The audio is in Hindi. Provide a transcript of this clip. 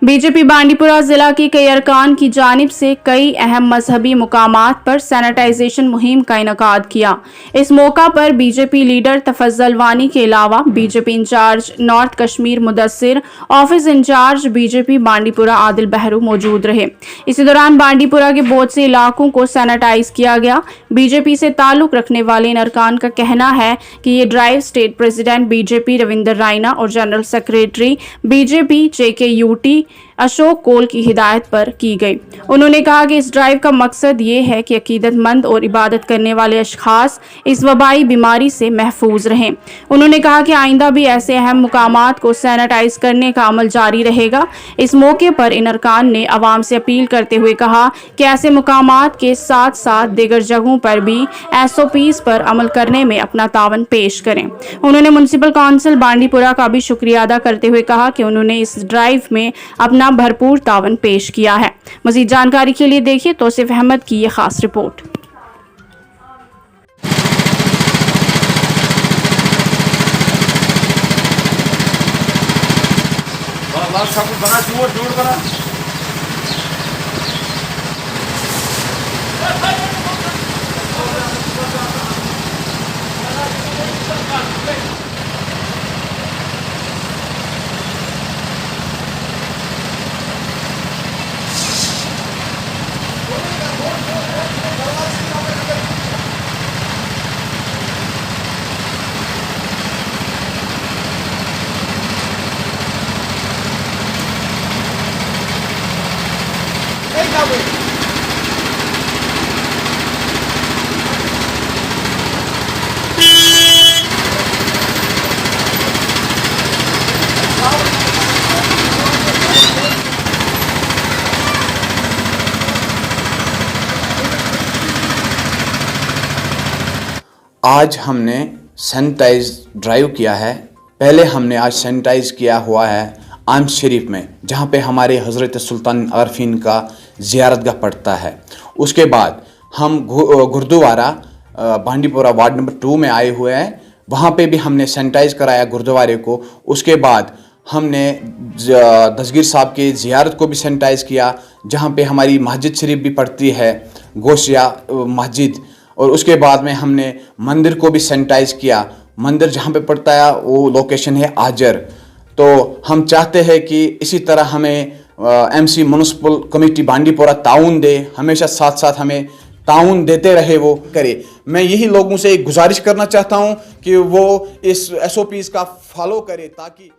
बीजेपी बांडीपुरा जिला के कई अरकान की जानिब से कई अहम मजहबी मुकामात पर सैनिटाइजेशन मुहिम का इनकाद किया। इस मौका पर बीजेपी लीडर तफज्जल वानी के अलावा BJP incharge north Kashmir Mudassir, office incharge BJP Bandipora Adil Bahru मौजूद रहे। इसी दौरान बांडीपुरा के बहुत से इलाकों को सैनिटाइज किया गया। बीजेपी से ताल्लुक रखने वाले इन अरकान का कहना है कि ये drive state president BJP Ravinder Raina और general secretary BJP JKUT Ashok Kaul की हिदायत पर की गई। उन्होंने कहा कि इस ड्राइव का मकसद ये है कि अकीदतमंद और इबादत करने वाले अशखास इस वबाई बीमारी से महफूज रहें। उन्होंने कहा कि आइंदा भी ऐसे अहम मुकामात को सैनिटाइज करने का अमल जारी रहेगा। इस मौके पर इन अरकान ने अवाम से अपील करते हुए कहा कि ऐसे मुकामात के साथ साथ दीगर जगहों पर भी SOPs पर अमल करने में अपना तावन पेश करें। उन्होंने म्युनिसिपल काउंसिल बांडीपुरा का भी शुक्रिया अदा करते हुए कहा कि उन्होंने इस ड्राइव में अपना भरपूर तावन पेश किया है। मजीद जानकारी के लिए देखिए तौसीफ अहमद की ये खास रिपोर्ट। आज हमने सैनिटाइज ड्राइव किया है। पहले हमने आज सैनिटाइज किया हुआ है आम शरीफ में, जहाँ पे हमारे हज़रत सुल्तान आरफीन का ज़ियारतगाह पड़ता है। उसके बाद हम गुरुद्वारा बांडीपुरा वार्ड नंबर 2 में आए हुए हैं, वहाँ पे भी हमने सैनिटाइज कराया गुरुद्वारे को। उसके बाद हमने दस्तगीर साहब के ज़ियारत को भी सैनिटाइज किया, जहाँ पे हमारी मस्जिद शरीफ भी पड़ती है, गोशिया मस्जिद। और उसके बाद में हमने मंदिर को भी सैनिटाइज किया। मंदिर जहाँ पे पड़ता है वो लोकेशन है आजर। तो हम चाहते हैं कि इसी तरह हमें MC म्युनिसिपल कमेटी बांडीपुरा ताउन दे, हमेशा साथ साथ हमें ताउन देते रहे, वो करे। मैं यही लोगों से गुजारिश करना चाहता हूँ कि वो इस SOPs का फॉलो करे ताकि